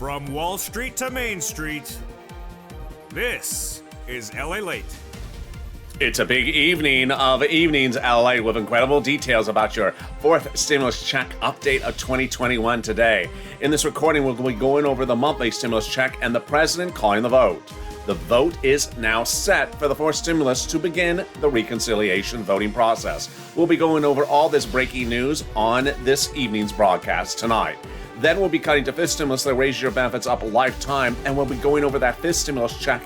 From Wall Street to Main Street, this is LALATE. It's a big evening of evenings, LA, with incredible details about your fourth stimulus check update of 2021 today. In this recording, we'll be going over the monthly stimulus check and the president calling the vote. The vote is now set for the fourth stimulus to begin the reconciliation voting process. We'll be going over all this breaking news on this evening's broadcast tonight. Then we'll be cutting to fifth stimulus that raises your benefits up a lifetime, and we'll be going over that fifth stimulus check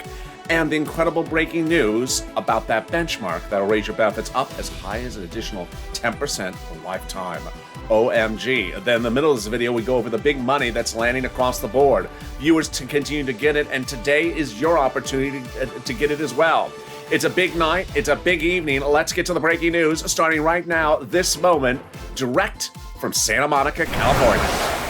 and the incredible breaking news about that benchmark that'll raise your benefits up as high as an additional 10% a lifetime. OMG. Then in the middle of this video, we go over the big money that's landing across the board. Viewers to continue to get it, and today is your opportunity to get it as well. It's a big night. It's a big evening. Let's get to the breaking news starting right now, this moment, direct from Santa Monica, California.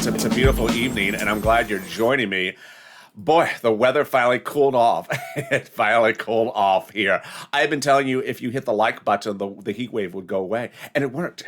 It's a beautiful evening, and I'm glad you're joining me. Boy, the weather finally cooled off. It finally cooled off here. I've been telling you, if you hit the like button, the heat wave would go away, and it worked.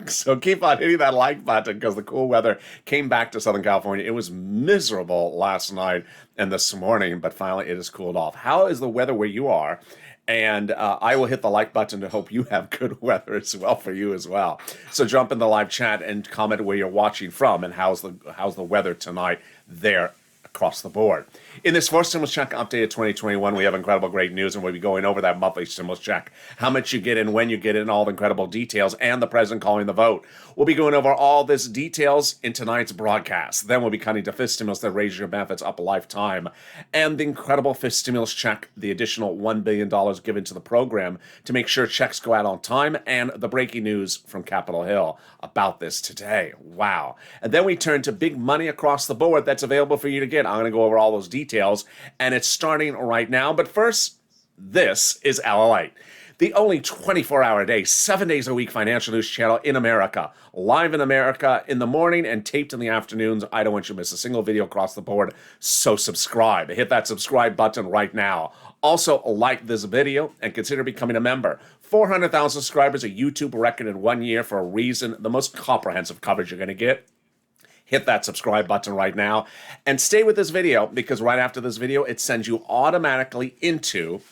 So keep on hitting that like button because the cool weather came back to Southern California. It was miserable last night and this morning, but finally it has cooled off. How is the weather where you are? And I will hit the like button to hope you have good weather as well for you as well. So jump in the live chat and comment where you're watching from and how's the weather tonight there across the board. In this fourth stimulus check update of 2021, we have incredible great news, and we'll be going over that monthly stimulus check, how much you get in, when you get in, all the incredible details, and the president calling the vote. We'll be going over all this details in tonight's broadcast. Then we'll be cutting to fifth stimulus that raises your benefits up a lifetime, and the incredible fifth stimulus check, the additional $1 billion given to the program to make sure checks go out on time, and the breaking news from Capitol Hill about this today. Wow. And then we turn to big money across the board that's available for you to get. I'm going to go over all those details, and it's starting right now. But first, this is LALATE, the only 24-hour a day, 7 days a week financial news channel in America. Live in America in the morning and taped in the afternoons. I don't want you to miss a single video across the board, so subscribe. Hit that subscribe button right now. Also, like this video and consider becoming a member. 400,000 subscribers, a YouTube record in 1 year for a reason. The most comprehensive coverage you're going to get. Hit that subscribe button right now and stay with this video, because right after this video, it sends you automatically into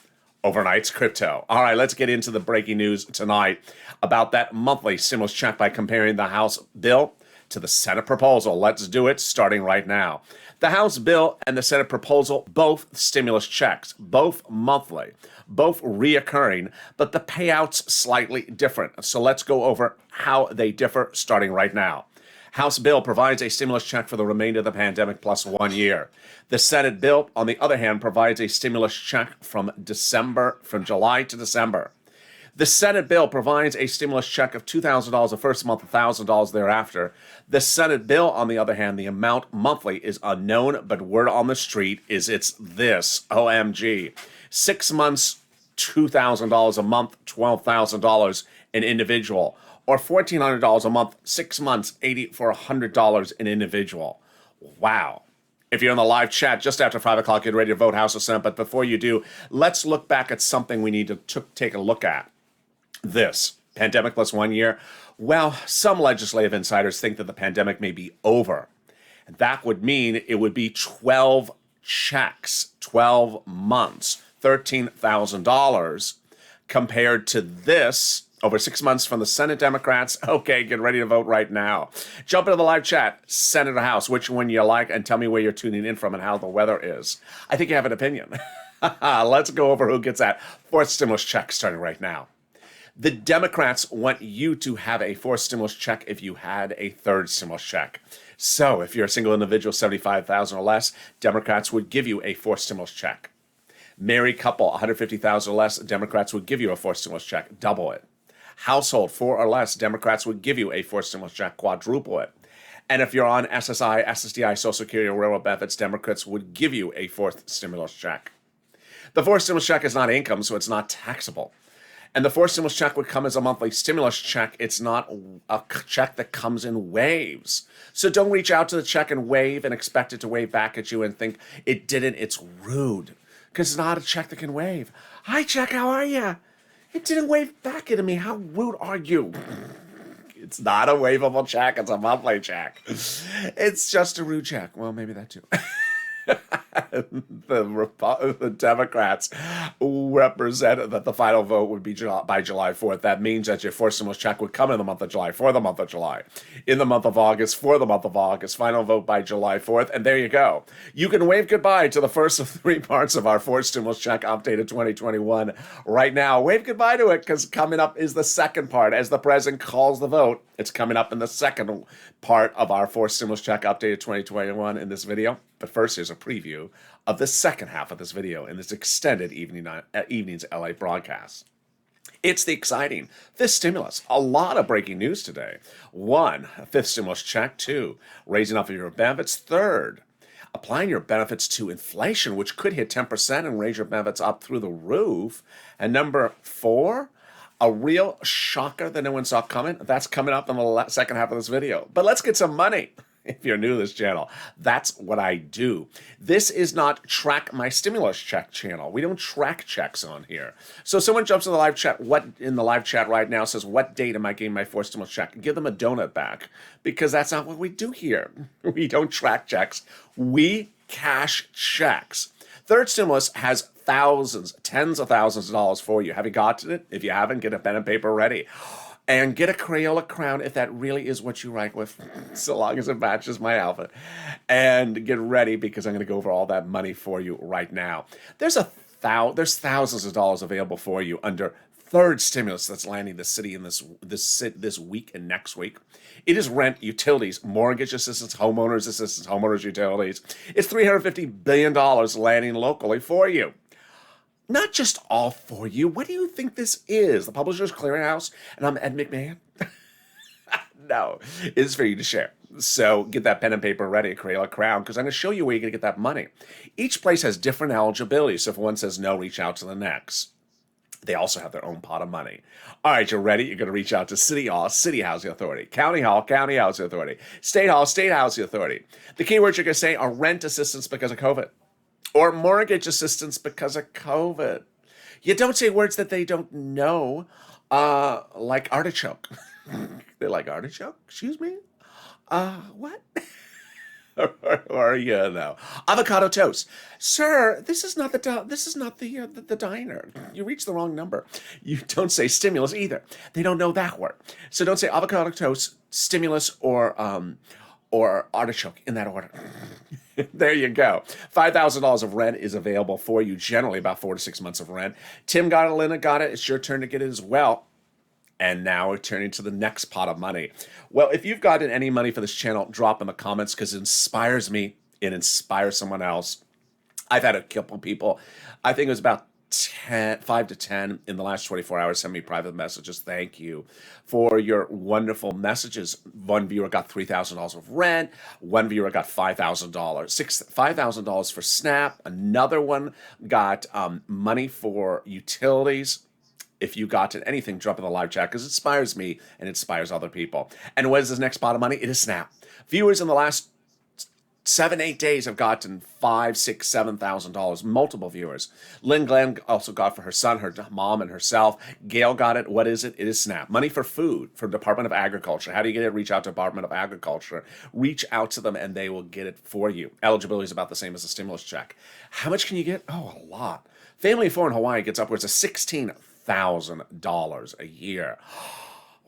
Overnight's Crypto. All right, let's get into the breaking news tonight about that monthly stimulus check by comparing the House bill to the Senate proposal. Let's do it starting right now. The House bill and the Senate proposal, both stimulus checks, both monthly, both reoccurring, but the payouts slightly different. So let's go over how they differ starting right now. House bill provides a stimulus check for the remainder of the pandemic plus 1 year. The Senate bill, on the other hand, provides a stimulus check from July to December. The Senate bill provides a stimulus check of $2,000 the first month, $1,000 thereafter. The Senate bill, on the other hand, the amount monthly is unknown, but word on the street is it's this, OMG. 6 months, $2,000 a month, $12,000 an individual. Or $1,400 a month, 6 months, $80 for $100 an individual. Wow. If you're in the live chat just after 5 o'clock, get ready to vote House or Senate. But before you do, let's look back at something we need to take a look at. This pandemic plus 1 year. Well, some legislative insiders think that the pandemic may be over. That would mean it would be 12 checks, 12 months, $13,000 compared to this. Over 6 months from the Senate Democrats. Okay, get ready to vote right now. Jump into the live chat, Senate or House, which one you like, and tell me where you're tuning in from and how the weather is. I think you have an opinion. Let's go over who gets that fourth stimulus check starting right now. The Democrats want you to have a fourth stimulus check if you had a third stimulus check. So if you're a single individual, $75,000 or less, Democrats would give you a fourth stimulus check. Married couple, $150,000 or less, Democrats would give you a fourth stimulus check, double it. Household, 4 or less, Democrats would give you a fourth stimulus check, quadruple it. And if you're on SSI, SSDI, Social Security, or railroad benefits, Democrats would give you a fourth stimulus check. The fourth stimulus check is not income, so it's not taxable. And the fourth stimulus check would come as a monthly stimulus check. It's not a check that comes in waves. So don't reach out to the check and wave and expect it to wave back at you and think it didn't. It's rude because it's not a check that can wave. Hi, check, how are you? It didn't wave back at me. How rude are you? It's not a waveable check. It's a monthly check. It's just a rude check. Well, maybe that too. The Democrats represent that the final vote would be by July 4th. That means that your fourth stimulus check would come in the month of July, for the month of July. In the month of August, for the month of August. Final vote by July 4th. And there you go. You can wave goodbye to the first of three parts of our fourth stimulus check updated 2021 right now. Wave goodbye to it because coming up is the second part. As the president calls the vote, it's coming up in the second part of our fourth stimulus check updated 2021 in this video. But first, here's a preview of the second half of this video in this extended evening's LA broadcast. It's the exciting fifth stimulus. A lot of breaking news today. 1, a fifth stimulus check. 2, raising up your benefits. 3rd, applying your benefits to inflation, which could hit 10% and raise your benefits up through the roof. And number 4, a real shocker that no one saw coming. That's coming up in the second half of this video. But let's get some money. If you're new to this channel, that's what I do. This is not Track My Stimulus Check channel. We don't track checks on here. So someone jumps in the live chat, in the live chat right now says, what date am I getting my fourth stimulus check? Give them a donut back because that's not what we do here. We don't track checks. We cash checks. Third stimulus has thousands, tens of thousands of dollars for you. Have you gotten it? If you haven't, get a pen and paper ready. And get a Crayola crown if that really is what you write with, so long as it matches my outfit. And get ready because I'm going to go over all that money for you right now. There's thousands of dollars available for you under third stimulus that's landing the city in this week and next week. It is rent, utilities, mortgage assistance, homeowners utilities. It's $350 billion landing locally for you. Not just all for you. What do you think this is? The Publishers Clearinghouse? And I'm Ed McMahon? No, it's for you to share. So get that pen and paper ready, a Crayola crown, because I'm going to show you where you're going to get that money. Each place has different eligibility, so if one says no, reach out to the next. They also have their own pot of money. All right, you're ready? You're going to reach out to City Hall, City Housing Authority, County Hall, County Housing Authority, State Hall, State Housing Authority. The keywords you're going to say are rent assistance because of COVID. Or mortgage assistance because of COVID. You don't say words that they don't know, like artichoke. They're like, artichoke? Excuse me? What? or you know, avocado toast. Sir, this is not the diner. You reached the wrong number. You don't say stimulus either. They don't know that word. So don't say avocado toast, stimulus, or artichoke in that order. There you go. $5,000 of rent is available for you, generally about 4 to 6 months of rent. Tim got it, Linda got it. It's your turn to get it as well. And now we're turning to the next pot of money. Well, if you've gotten any money for this channel, drop in the comments because it inspires me. It inspires someone else. I've had a couple people, I think it was about 5 to 10 in the last 24 hours, send me private messages. Thank you for your wonderful messages. One viewer got $3,000 of rent. One viewer got $5,000. $5,000 for SNAP. Another one got money for utilities. If you got anything, drop in the live chat because it inspires me and it inspires other people. And what is this next pot of money? It is SNAP. Viewers in the last 7-8 days have gotten $5,000, $6,000, $7,000. Multiple viewers. Lynn Glenn also got for her son, her mom, and herself. Gail got it. What is it? It is SNAP. Money for food from Department of Agriculture. How do you get it? Reach out to Department of Agriculture. Reach out to them and they will get it for you. Eligibility is about the same as a stimulus check. How much can you get? Oh, a lot. Family of 4 in Hawaii gets upwards of $16,000 a year.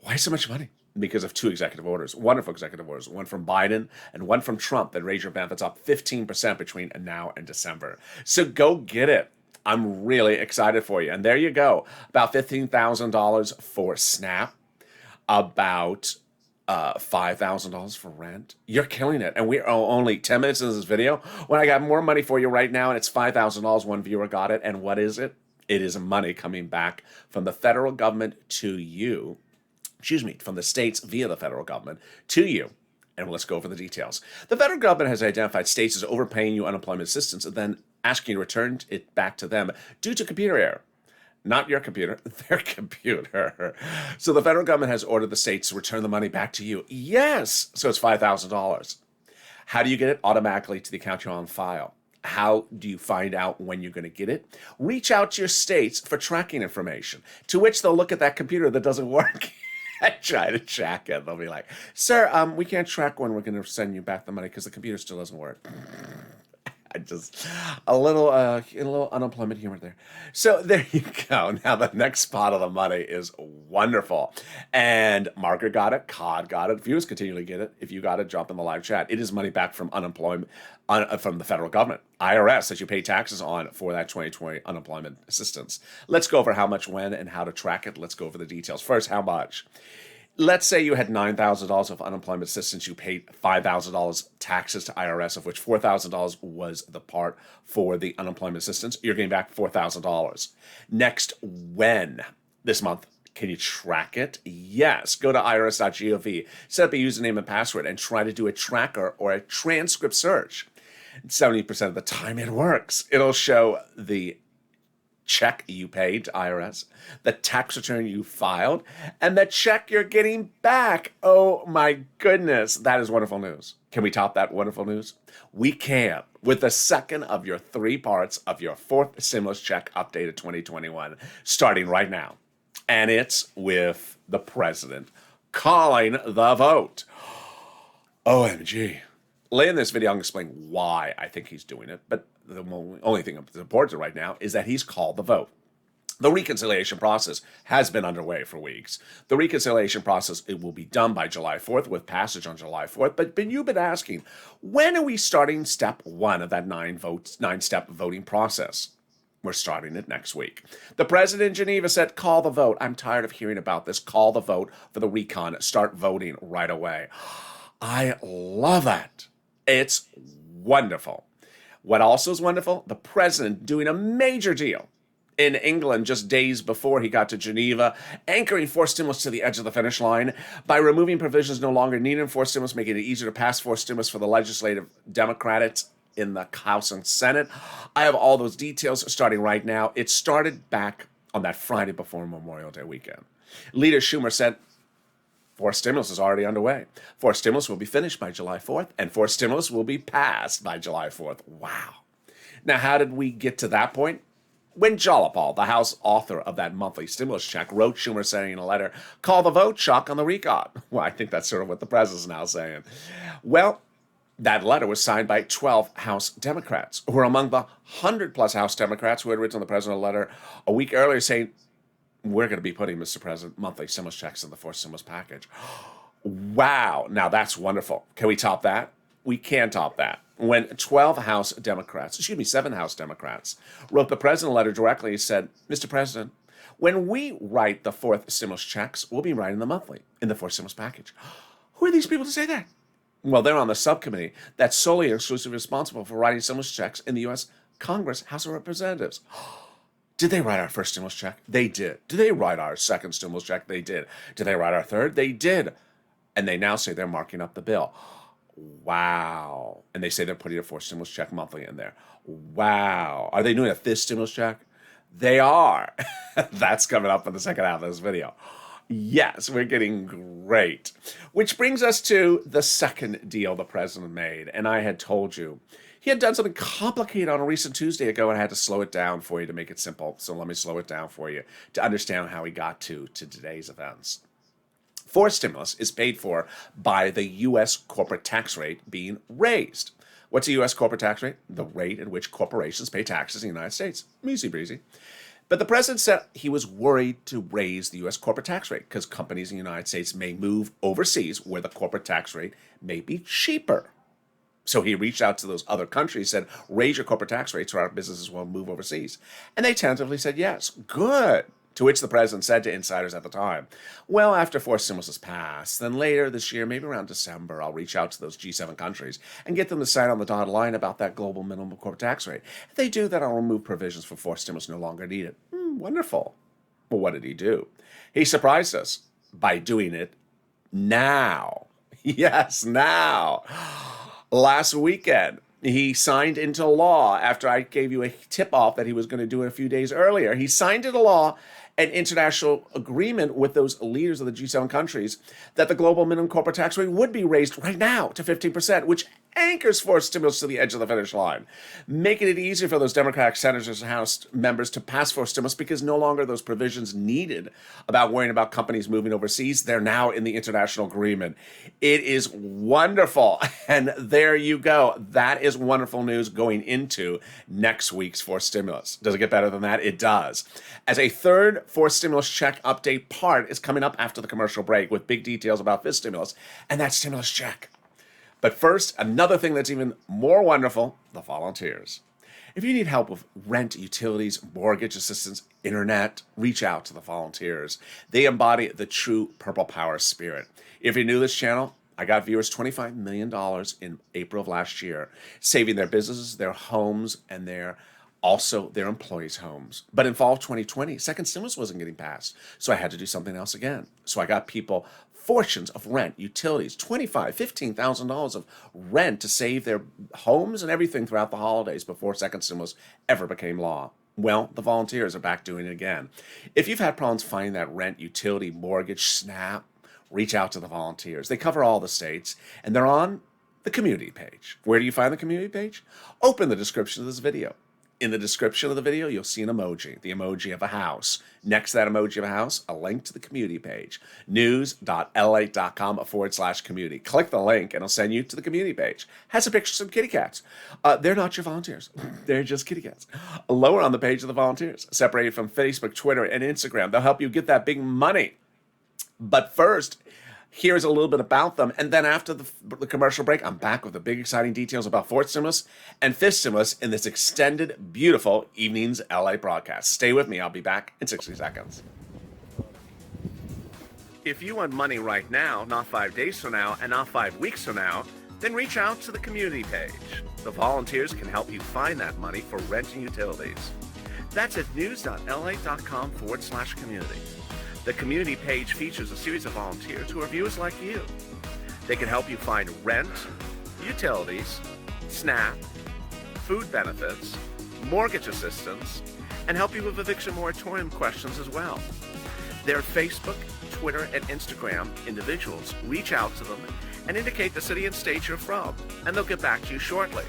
Why so much money? Because of 2 executive orders, wonderful executive orders, one from Biden and one from Trump that raise your benefits up 15% between now and December. So go get it. I'm really excited for you. And there you go. About $15,000 for SNAP, about $5,000 for rent. You're killing it. And we're only 10 minutes into this video when I got more money for you right now, and it's $5,000. One viewer got it. And what is it? It is money coming back from the federal government to you. From the states via the federal government to you And let's go over the details. The federal government has identified states as overpaying you unemployment assistance and then asking you to return it back to them due to computer error. Not your computer, their computer. So the federal government has ordered the states to return the money back to you. Yes, so it's $5,000. How do you get it? Automatically to the account you're on file. How do you find out when you're going to get it? Reach out to your states for tracking information, to which they'll look at that computer that doesn't work and try to track it. They'll be like, sir, we can't track when we're going to send you back the money because the computer still doesn't work. Just a little unemployment humor there. So there you go. Now the next pot of the money is wonderful. And Margaret got it, Cod got it. Viewers continually get it. If you got it, drop in the live chat. It is money back from unemployment from the federal government, IRS, that you pay taxes on for that 2020 unemployment assistance. Let's go over how much, when, and how to track it. Let's go over the details. First, how much? Let's say you had $9,000 of unemployment assistance. You paid $5,000 taxes to IRS, of which $4,000 was the part for the unemployment assistance. You're getting back $4,000. Next, when? This month. Can you track it? Yes. Go to irs.gov, set up a username and password, and try to do a tracker or a transcript search. 70% of the time it works. It'll show the check you paid to IRS, the tax return you filed, and the check you're getting back. Oh my goodness, that is wonderful news. Can we top that wonderful news? We can, with the second of your 3 parts of your 4th stimulus check updated 2021, starting right now. And it's with the president calling the vote. OMG. Later in this video, I'm going to explain why I think he's doing it, but the only thing that's important right now is that he's called the vote. The reconciliation process has been underway for weeks. The reconciliation process, it will be done by July 4th with passage on July 4th. But you've been asking, when are we starting step 1 of that 9-step voting process? We're starting it next week. The president in Geneva said, call the vote. I'm tired of hearing about this. Call the vote for the recon. Start voting right away. I love that. It's wonderful. What also is wonderful? The president doing a major deal in England just days before he got to Geneva, anchoring forced stimulus to the edge of the finish line by removing provisions no longer needed in forced stimulus, making it easier to pass forced stimulus for the legislative Democrats in the House and Senate. I have all those details starting right now. It started back on that Friday before Memorial Day weekend. Leader Schumer said, forced stimulus is already underway. Forced stimulus will be finished by July 4th, and forced stimulus will be passed by July 4th. Wow. Now, how did we get to that point? When Jolapal, the House author of that monthly stimulus check, wrote Schumer saying in a letter, call the vote, shock on the recon. Well, I think that's sort of what the president's now saying. Well, that letter was signed by 12 House Democrats, who were among the 100-plus House Democrats who had written the president a letter a week earlier saying, we're going to be putting, Mr. President, monthly stimulus checks in the forced stimulus package. Wow. Now, that's wonderful. Can we top that? We can top that. When 7 House Democrats wrote the president a letter directly, he said, Mr. President, when we write the 4th stimulus checks, we'll be writing them monthly in the 4th stimulus package. Who are these people to say that? Well, they're on the subcommittee that's solely and exclusively responsible for writing stimulus checks in the U.S. Congress, House of Representatives. Did they write our first stimulus check? They did. Did they write our second stimulus check? They did. Did they write our third? They did. And they now say they're marking up the bill. Wow. And they say they're putting a 4th stimulus check monthly in there. Wow. Are they doing a 5th stimulus check? They are. That's coming up in the second half of this video. Yes, we're getting great. Which brings us to the second deal the president made. And I had told you, he had done something complicated on a recent Tuesday ago, and I had to slow it down for you to make it simple. So let me slow it down for you to understand how he got to today's events. Forced stimulus is paid for by the U.S. corporate tax rate being raised. What's a U.S. corporate tax rate? The rate at which corporations pay taxes in the United States. Easy breezy. But the president said he was worried to raise the U.S. corporate tax rate because companies in the United States may move overseas where the corporate tax rate may be cheaper. So he reached out to those other countries, said, raise your corporate tax rates so our businesses will move overseas. And they tentatively said, yes, good. To which the president said to insiders at the time, well, after forced stimulus is passed, then later this year, maybe around December, I'll reach out to those G7 countries and get them to sign on the dotted line about that global minimum corporate tax rate. If they do, then I'll remove provisions for forced stimulus no longer needed. Wonderful. Well, what did he do? He surprised us by doing it now. Yes, now. Last weekend, he signed into law after I gave you a tip off that he was going to do it a few days earlier. He signed into law an international agreement with those leaders of the G7 countries that the global minimum corporate tax rate would be raised right now to 15%, which anchors forced stimulus to the edge of the finish line, making it easier for those Democratic senators and House members to pass for stimulus because no longer those provisions needed about worrying about companies moving overseas. They're now in the international agreement. It is wonderful. And there you go. That is wonderful news going into next week's forced stimulus. Does it get better than that? It does. As a third forced stimulus check update part is coming up after the commercial break with big details about this stimulus and that stimulus check. But first, another thing that's even more wonderful, the volunteers. If you need help with rent, utilities, mortgage assistance, internet, reach out to the volunteers. They embody the true Purple Power spirit. If you're new to this channel, I got viewers $25 million in April of last year, saving their businesses, their homes, and also their employees' homes. But in fall of 2020, second stimulus wasn't getting passed, so I had to do something else again. So I got people fortunes of rent, utilities, $25,000, $15,000 of rent to save their homes and everything throughout the holidays before second stimulus ever became law. Well, the volunteers are back doing it again. If you've had problems finding that rent, utility, mortgage, SNAP, reach out to the volunteers. They cover all the states, and they're on the community page. Where do you find the community page? Open the description of this video. In the description of the video, you'll see an emoji, the emoji of a house. Next to that emoji of a house, a link to the community page, news.lalate.com/community. Click the link and it'll send you to the community page. Has a picture of some kitty cats. They're not your volunteers. They're just kitty cats. Lower on the page of the volunteers, separated from Facebook, Twitter, and Instagram. They'll help you get that big money. But first, here's a little bit about them. And then after the commercial break, I'm back with the big exciting details about fourth stimulus and fifth stimulus in this extended, beautiful Evenings LA broadcast. Stay with me. I'll be back in 60 seconds. If you want money right now, not 5 days from now, and not 5 weeks from now, then reach out to the community page. The volunteers can help you find that money for rent and utilities. That's at news.lalate.com/community. The community page features a series of volunteers who are viewers like you. They can help you find rent, utilities, SNAP, food benefits, mortgage assistance, and help you with eviction moratorium questions as well. Their Facebook, Twitter, and Instagram individuals reach out to them and indicate the city and state you're from, and they'll get back to you shortly.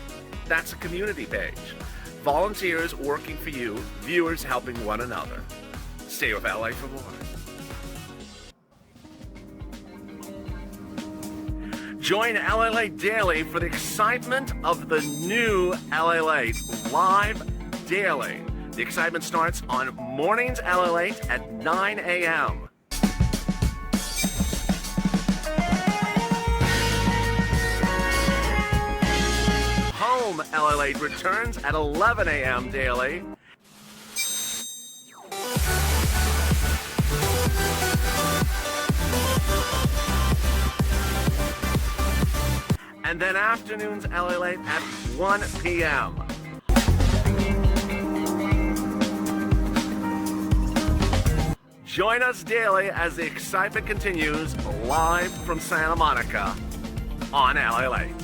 That's a community page. Volunteers working for you, viewers helping one another. Stay with LA for more. Join LALATE Daily for the excitement of the new LALATE live daily. The excitement starts on mornings LALATE at 9 a.m. Home LALATE returns at 11 a.m. daily. And then afternoons LALATE at 1 p.m. Join us daily as the excitement continues live from Santa Monica on LALATE.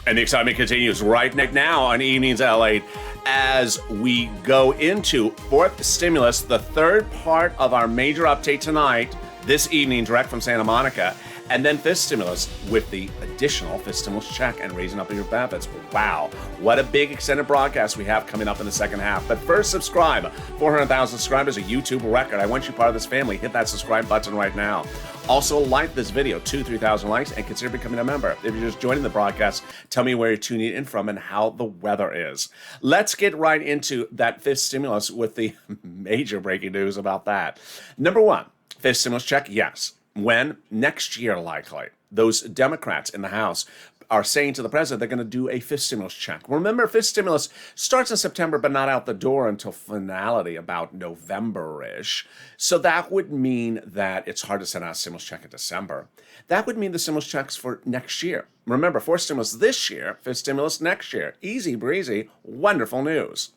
And the excitement continues right now on Evenings LALATE as we go into fourth stimulus, the third part of our major update tonight, this evening, direct from Santa Monica, and then fifth stimulus with the additional fifth stimulus check and raising up your benefits. Wow, what a big extended broadcast we have coming up in the second half. But first, subscribe. 400,000 subscribers, a YouTube record. I want you part of this family. Hit that subscribe button right now. Also, like this video, 2,000-3,000 likes, and consider becoming a member. If you're just joining the broadcast, tell me where you're tuning in from and how the weather is. Let's get right into that fifth stimulus with the major breaking news about that. Number one, fifth stimulus check, yes. When? Next year, likely. Those Democrats in the House are saying to the president they're going to do a fifth stimulus check. Remember, fifth stimulus starts in September, but not out the door until finality about November-ish. So that would mean that it's hard to send out a stimulus check in December. That would mean the stimulus checks for next year. Remember, fourth stimulus this year, fifth stimulus next year. Easy breezy, wonderful news.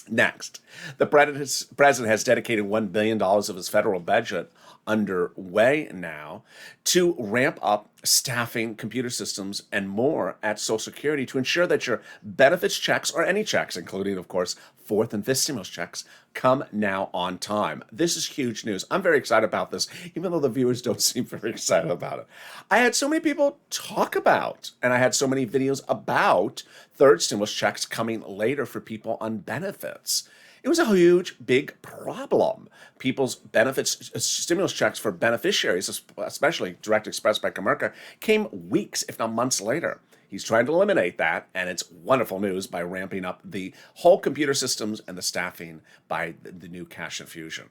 Next, the president has dedicated $1 billion of his federal budget underway now to ramp up staffing, computer systems, and more at Social Security to ensure that your benefits checks, or any checks, including, of course, fourth and fifth stimulus checks, come now on time. This is huge news. I'm very excited about this, even though the viewers don't seem very excited about it. I had so many people talk about, and I had so many videos about third stimulus checks coming later for people on benefits. It was a huge, big problem. People's benefits, stimulus checks for beneficiaries, especially Direct Express by Comerica, came weeks, if not months later. He's trying to eliminate that, and it's wonderful news by ramping up the whole computer systems and the staffing by the new cash infusion.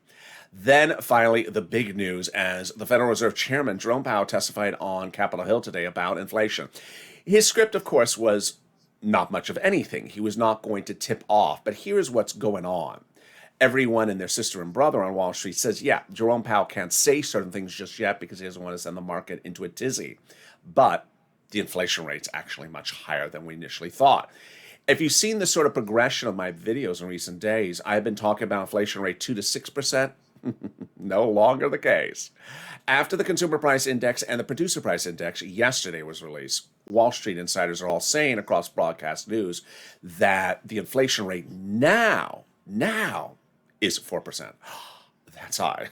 Then, finally, the big news as the Federal Reserve Chairman Jerome Powell testified on Capitol Hill today about inflation. His script, of course, was not much of anything. He was not going to tip off, but here's what's going on. Everyone and their sister and brother on Wall Street says, yeah, Jerome Powell can't say certain things just yet because he doesn't want to send the market into a tizzy. But the inflation rate's actually much higher than we initially thought. If you've seen the sort of progression of my videos in recent days, I've been talking about inflation rate 2 to 6%. No longer the case. After the Consumer Price Index and the Producer Price Index yesterday was released, Wall Street insiders are all saying across broadcast news that the inflation rate now is 4%. That's high.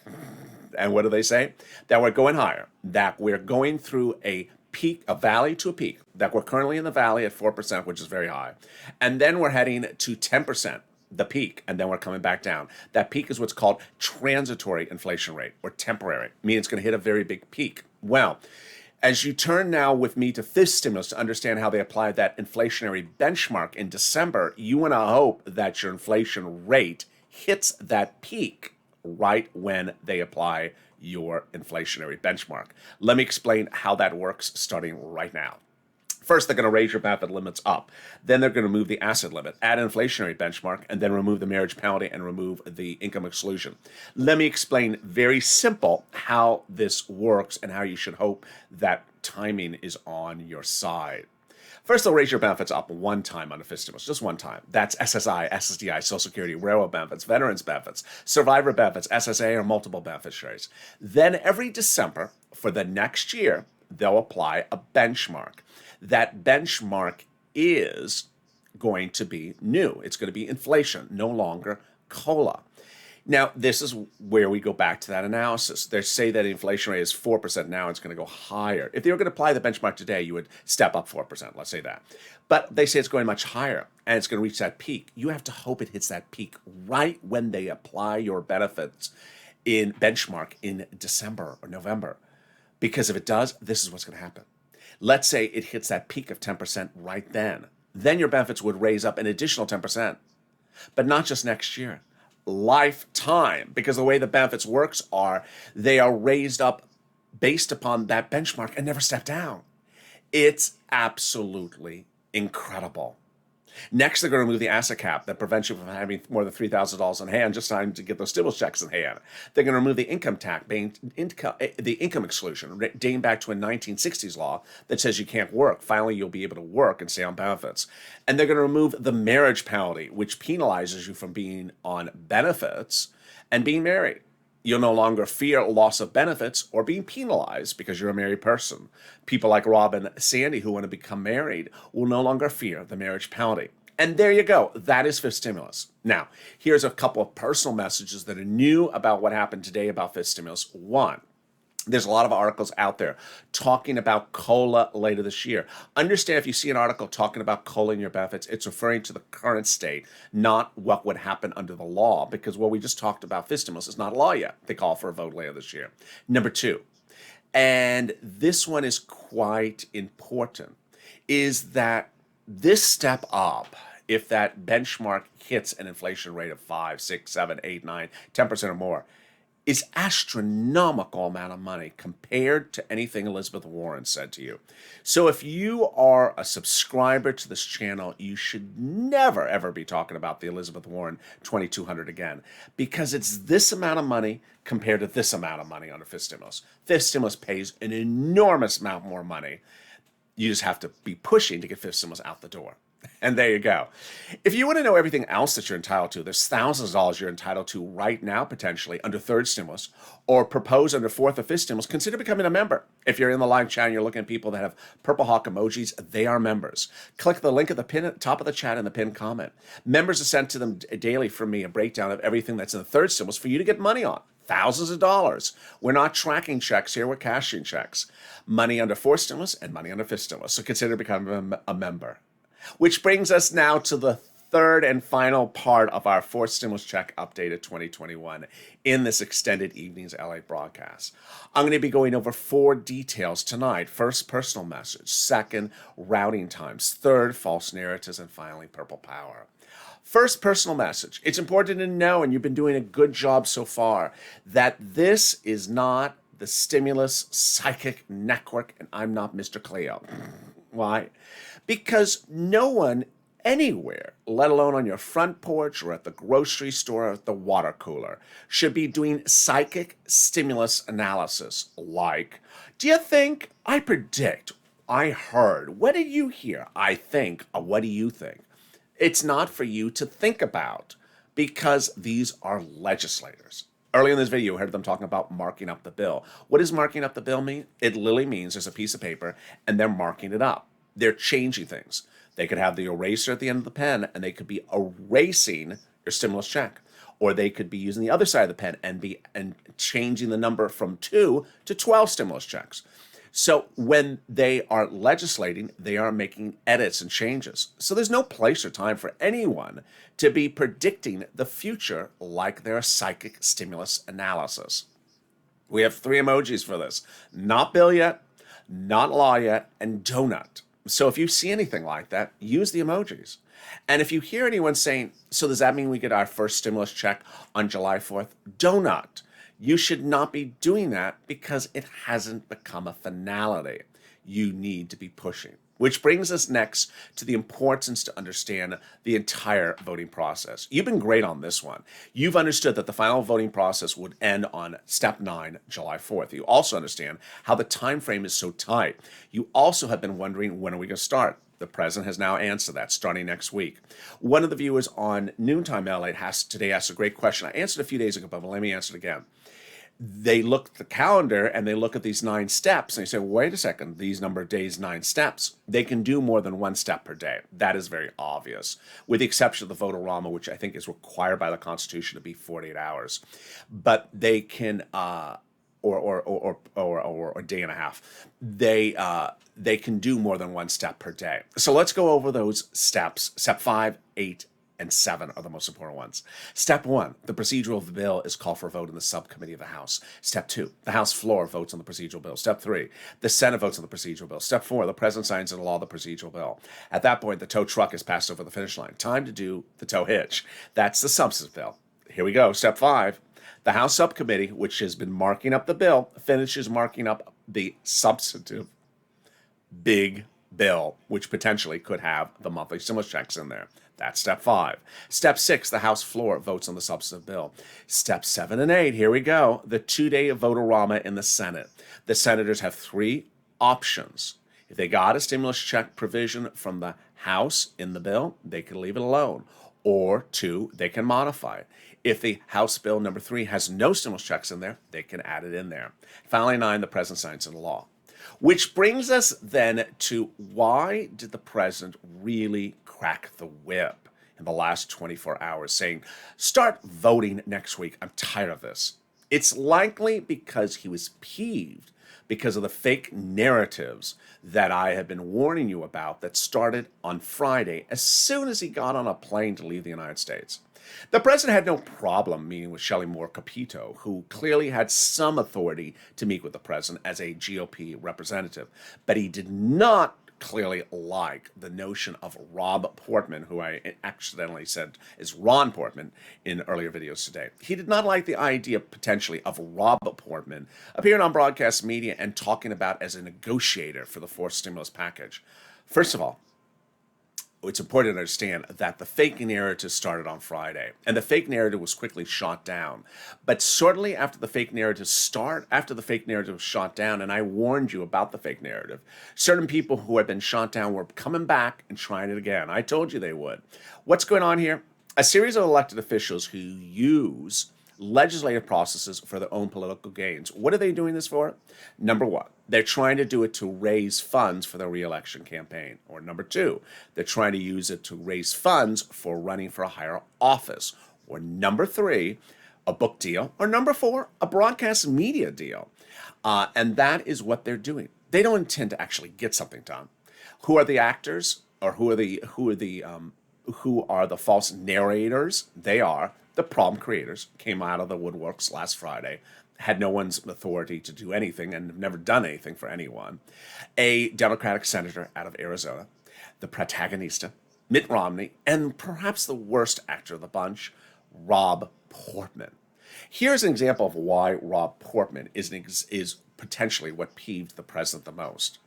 And what do they say? That we're going higher, that we're going through a peak, a valley to a peak, that we're currently in the valley at 4%, which is very high. And then we're heading to 10%. The peak, and then we're coming back down. That peak is what's called transitory inflation rate, or temporary, meaning it's going to hit a very big peak. Well, as you turn now with me to fifth stimulus to understand how they applied that inflationary benchmark in December, you want to hope that your inflation rate hits that peak right when they apply your inflationary benchmark. Let me explain how that works starting right now. First, they're going to raise your benefit limits up. Then they're going to move the asset limit, add an inflationary benchmark, and then remove the marriage penalty and remove the income exclusion. Let me explain very simple how this works and how you should hope that timing is on your side. First, they'll raise your benefits up one time on a fifth stimulus, just one time. That's SSI, SSDI, Social Security, railroad benefits, veterans benefits, survivor benefits, SSA, or multiple beneficiaries. Then every December for the next year, they'll apply a benchmark. That benchmark is going to be new. It's going to be inflation, no longer COLA. Now, this is where we go back to that analysis. They say that the inflation rate is 4% now. It's going to go higher. If they were going to apply the benchmark today, you would step up 4%, let's say that. But they say it's going much higher, and it's going to reach that peak. You have to hope it hits that peak right when they apply your benefits in benchmark in December or November. Because if it does, this is what's going to happen. Let's say it hits that peak of 10% right then. Then your benefits would raise up an additional 10%. But not just next year. Lifetime. Because the way the benefits works are they are raised up based upon that benchmark and never step down. It's absolutely incredible. Next, they're going to remove the asset cap that prevents you from having more than $3,000 in hand just time to get those stimulus checks in hand. They're going to remove the income tax, the income exclusion, dating back to a 1960s law that says you can't work. Finally, you'll be able to work and stay on benefits. And they're going to remove the marriage penalty, which penalizes you from being on benefits and being married. You'll no longer fear loss of benefits or being penalized because you're a married person. People like Rob and Sandy who want to become married will no longer fear the marriage penalty. And there you go. That is fifth stimulus. Now, here's a couple of personal messages that are new about what happened today about fifth stimulus. One, there's a lot of articles out there talking about COLA later this year. Understand if you see an article talking about COLA in your benefits, it's referring to the current state, not what would happen under the law, because what we just talked about, fifth stimulus, is not law yet. They call for a vote later this year. Number two, and this one is quite important, is that this step up, if that benchmark hits an inflation rate of 5, 6, 7, 8, 9, 10% or more, is astronomical amount of money compared to anything Elizabeth Warren said to you. So if you are a subscriber to this channel, you should never, ever be talking about the Elizabeth Warren 2200 again, because it's this amount of money compared to this amount of money under fifth stimulus. Fifth stimulus pays an enormous amount more money. You just have to be pushing to get fifth stimulus out the door. And there you go. If you want to know everything else that you're entitled to, there's thousands of dollars you're entitled to right now, potentially, under third stimulus, or proposed under fourth or fifth stimulus. Consider becoming a member. If you're in the live chat and you're looking at people that have purple hawk emojis, they are members. Click the link at the pin at the top of the chat and the pinned comment. Members are sent to them daily from me, a breakdown of everything that's in the third stimulus for you to get money on. Thousands of dollars. We're not tracking checks here, we're cashing checks. Money under fourth stimulus and money under fifth stimulus. So consider becoming a member. Which brings us now to the third and final part of our fourth stimulus check update of 2021 in this extended evening's LA broadcast. I'm going to be going over 4 details tonight. First, personal message. Second, routing times. Third, false narratives. And finally, purple power. First, personal message. It's important to know, and you've been doing a good job so far, that this is not the stimulus psychic network, and I'm not Mr. Cleo. Why? Because no one anywhere, let alone on your front porch or at the grocery store or at the water cooler, should be doing psychic stimulus analysis like, do you think, I predict, I heard, what did you hear, I think, what do you think? It's not for you to think about because these are legislators. Earlier in this video, you heard them talking about marking up the bill. What does marking up the bill mean? It literally means there's a piece of paper and they're marking it up. They're changing things. They could have the eraser at the end of the pen and they could be erasing your stimulus check. Or they could be using the other side of the pen and changing the number from 2 to 12 stimulus checks. So when they are legislating, they are making edits and changes. So there's no place or time for anyone to be predicting the future like their psychic stimulus analysis. We have 3 emojis for this. Not bill yet, not law yet, and donut. So if you see anything like that, use the emojis. And if you hear anyone saying, so does that mean we get our first stimulus check on July 4th? Donut. You should not be doing that because it hasn't become a finality. You need to be pushing. Which brings us next to the importance to understand the entire voting process. You've been great on this one. You've understood that the final voting process would end on step 9, July 4th. You also understand how the time frame is so tight. You also have been wondering, when are we going to start? The president has now answered that, starting next week. One of the viewers on Noontime LA today asked a great question. I answered a few days ago, but let me answer it again. They look at the calendar and they look at these 9 steps and they say, wait a second, these number of days, 9 steps. They can do more than 1 step per day. That is very obvious, with the exception of the vote-a-rama, which I think is required by the Constitution to be 48 hours. But they can, or a day and a half. They can do more than 1 step per day. So let's go over those steps. Step 5, 8, and 7 are the most important ones. Step 1, the procedural of the bill is called for a vote in the subcommittee of the House. Step 2, the House floor votes on the procedural bill. Step 3, the Senate votes on the procedural bill. Step 4, the President signs into law the procedural bill. At that point, the tow truck is passed over the finish line. Time to do the tow hitch. That's the substantive bill. Here we go. Step 5, the House subcommittee, which has been marking up the bill, finishes marking up the substantive big bill, which potentially could have the monthly stimulus checks in there. That's step 5. Step 6, the House floor votes on the substantive bill. Step 7 and 8, here we go. The 2-day vote-a-rama in the Senate. The senators have 3 options. If they got a stimulus check provision from the House in the bill, they can leave it alone. Or 2, they can modify it. If the House bill number 3 has no stimulus checks in there, they can add it in there. Finally, 9, the president signs into law. Which brings us then to, why did the president really crack the whip in the last 24 hours, saying, start voting next week, I'm tired of this? It's likely because he was peeved because of the fake narratives that I have been warning you about that started on Friday as soon as he got on a plane to leave the United States. The president had no problem meeting with Shelley Moore Capito, who clearly had some authority to meet with the president as a GOP representative, but he did not clearly like the notion of Rob Portman, who I accidentally said is Ron Portman in earlier videos today. He did not like the idea potentially of Rob Portman appearing on broadcast media and talking about as a negotiator for the fourth stimulus package. First of all, it's important to understand that the fake narrative started on Friday, and the fake narrative was quickly shot down. But shortly after the fake narrative was shot down, and I warned you about the fake narrative, certain people who had been shot down were coming back and trying it again. I told you they would. What's going on here? A series of elected officials who use legislative processes for their own political gains. What are they doing this for? Number one, they're trying to do it to raise funds for their reelection campaign. Or number two, they're trying to use it to raise funds for running for a higher office. Or number three, a book deal. Or number four, a broadcast media deal. And that is what they're doing. They don't intend to actually get something done. Who are the actors? Or who are the false narrators? They are the problem creators, came out of the woodworks last Friday, had no one's authority to do anything and have never done anything for anyone. A Democratic senator out of Arizona, the protagonista, Mitt Romney, and perhaps the worst actor of the bunch, Rob Portman. Here's an example of why Rob Portman is potentially what peeved the president the most.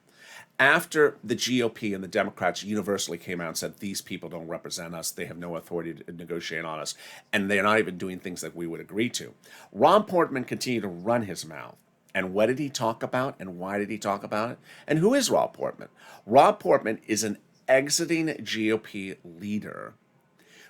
After the GOP and the Democrats universally came out and said, these people don't represent us, they have no authority to negotiate on us, and they're not even doing things that we would agree to, Rob Portman continued to run his mouth. And what did he talk about, and why did he talk about it? And who is Rob Portman? Rob Portman is an exiting GOP leader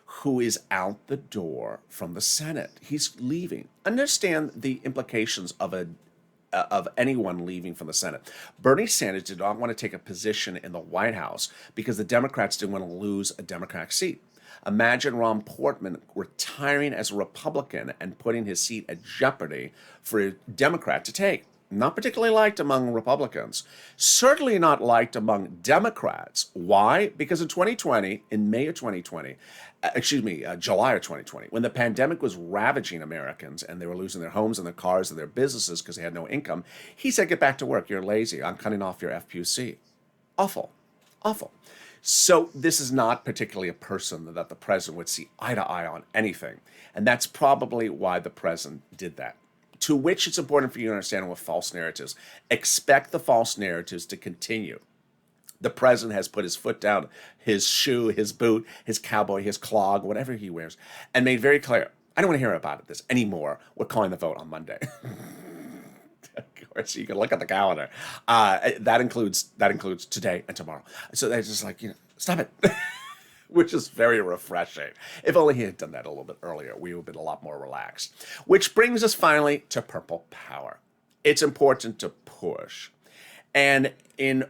who is out the door from the Senate. He's leaving. Understand the implications of anyone leaving from the Senate. Bernie Sanders did not want to take a position in the White House because the Democrats didn't want to lose a Democratic seat. Imagine Rob Portman retiring as a Republican and putting his seat at jeopardy for a Democrat to take. Not particularly liked among Republicans. Certainly not liked among Democrats. Why? Because in 2020, in May of 2020, July of 2020, when the pandemic was ravaging Americans and they were losing their homes and their cars and their businesses because they had no income, he said, get back to work. You're lazy. I'm cutting off your FPC. Awful. Awful. So this is not particularly a person that the president would see eye to eye on anything. And that's probably why the president did that. To which it's important for you to understand with false narratives. Expect the false narratives to continue. The president has put his foot down, his shoe, his boot, his cowboy, his clog, whatever he wears, and made very clear, I don't want to hear about this anymore. We're calling the vote on Monday. Of course, you can look at the calendar. That includes today and tomorrow. So they're just like, stop it. Which is very refreshing. If only he had done that a little bit earlier, we would have been a lot more relaxed. Which brings us finally to purple power. It's important to push. And in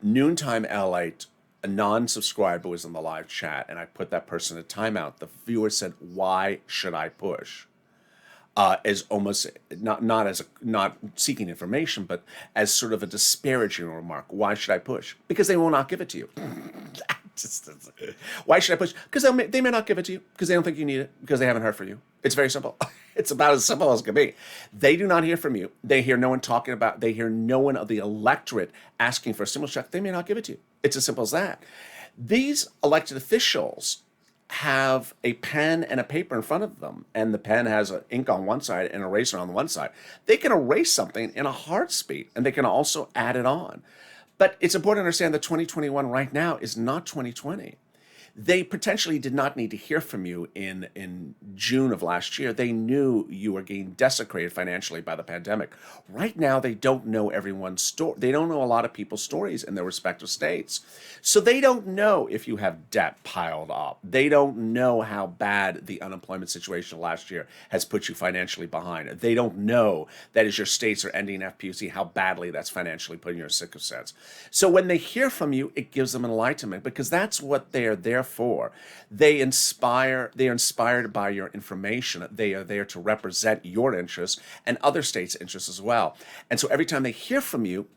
noontime LALATE, a non-subscriber was in the live chat, and I put that person in timeout. The viewer said, why should I push? As almost not seeking information, but as sort of a disparaging remark. Why should I push? Because they will not give it to you. Why should I push? Because they may not give it to you because they don't think you need it, because they haven't heard from you. It's very simple. It's about as simple as it can be. They do not hear from you. They hear no one talking about, they hear no one of the electorate asking for a stimulus check. They may not give it to you. It's as simple as that. These elected officials have a pen and a paper in front of them, and the pen has an ink on one side and an eraser on the one side. They can erase something in a heartbeat, and they can also add it on. But it's important to understand that 2021 right now is not 2020. They potentially did not need to hear from you in June of last year. They knew you were getting desecrated financially by the pandemic. Right now, they don't know everyone's story. They don't know a lot of people's stories in their respective states. So they don't know if you have debt piled up. They don't know how bad the unemployment situation last year has put you financially behind. They don't know that as your states are ending FPC, how badly that's financially putting you in a sick of sense. So when they hear from you, it gives them enlightenment, because that's what they're there for. They are inspired by your information. They are there to represent your interests and other states' interests as well. And so every time they hear from you,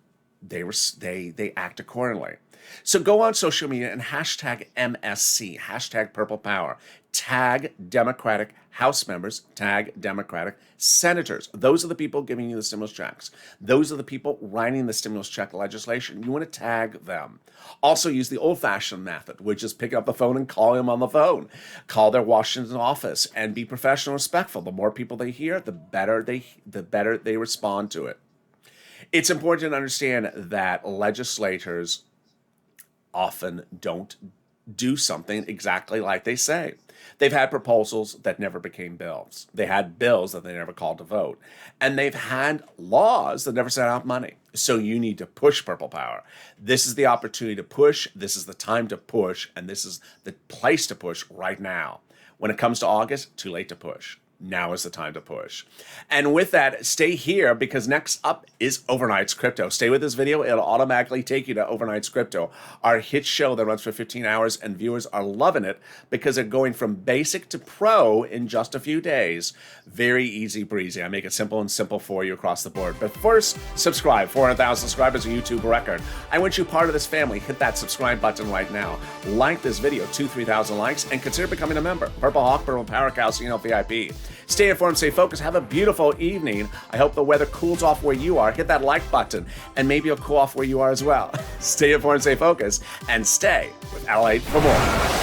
they act accordingly. So go on social media and hashtag MSC, hashtag Purple Power, tag Democratic House members, tag Democratic senators. Those are the people giving you the stimulus checks. Those are the people writing the stimulus check legislation. You want to tag them. Also use the old-fashioned method, which is pick up the phone and call them on the phone. Call their Washington office and be professional and respectful. The more people they hear, the better they respond to it. It's important to understand that legislators often don't do something exactly like they say. They've had proposals that never became bills. They had bills that they never called to vote. And they've had laws that never sent out money. So you need to push Purple Power. This is the opportunity to push. This is the time to push. And this is the place to push right now. When it comes to August, too late to push. Now is the time to push. And with that, stay here because next up is Overnight's Crypto. Stay with this video. It'll automatically take you to Overnight's Crypto, our hit show that runs for 15 hours, and viewers are loving it because they're going from basic to pro in just a few days. Very easy breezy. I make it simple and simple for you across the board. But first, subscribe. 400,000 subscribers, a YouTube record. I want you part of this family. Hit that subscribe button right now. Like this video, 2,000-3,000 likes, and consider becoming a member. Purple Hawk, Purple Power, Calcino VIP. Stay informed, stay focused, have a beautiful evening. I hope the weather cools off where you are. Hit that like button, and maybe it'll cool off where you are as well. Stay informed, stay focused, and stay with LALATE for more.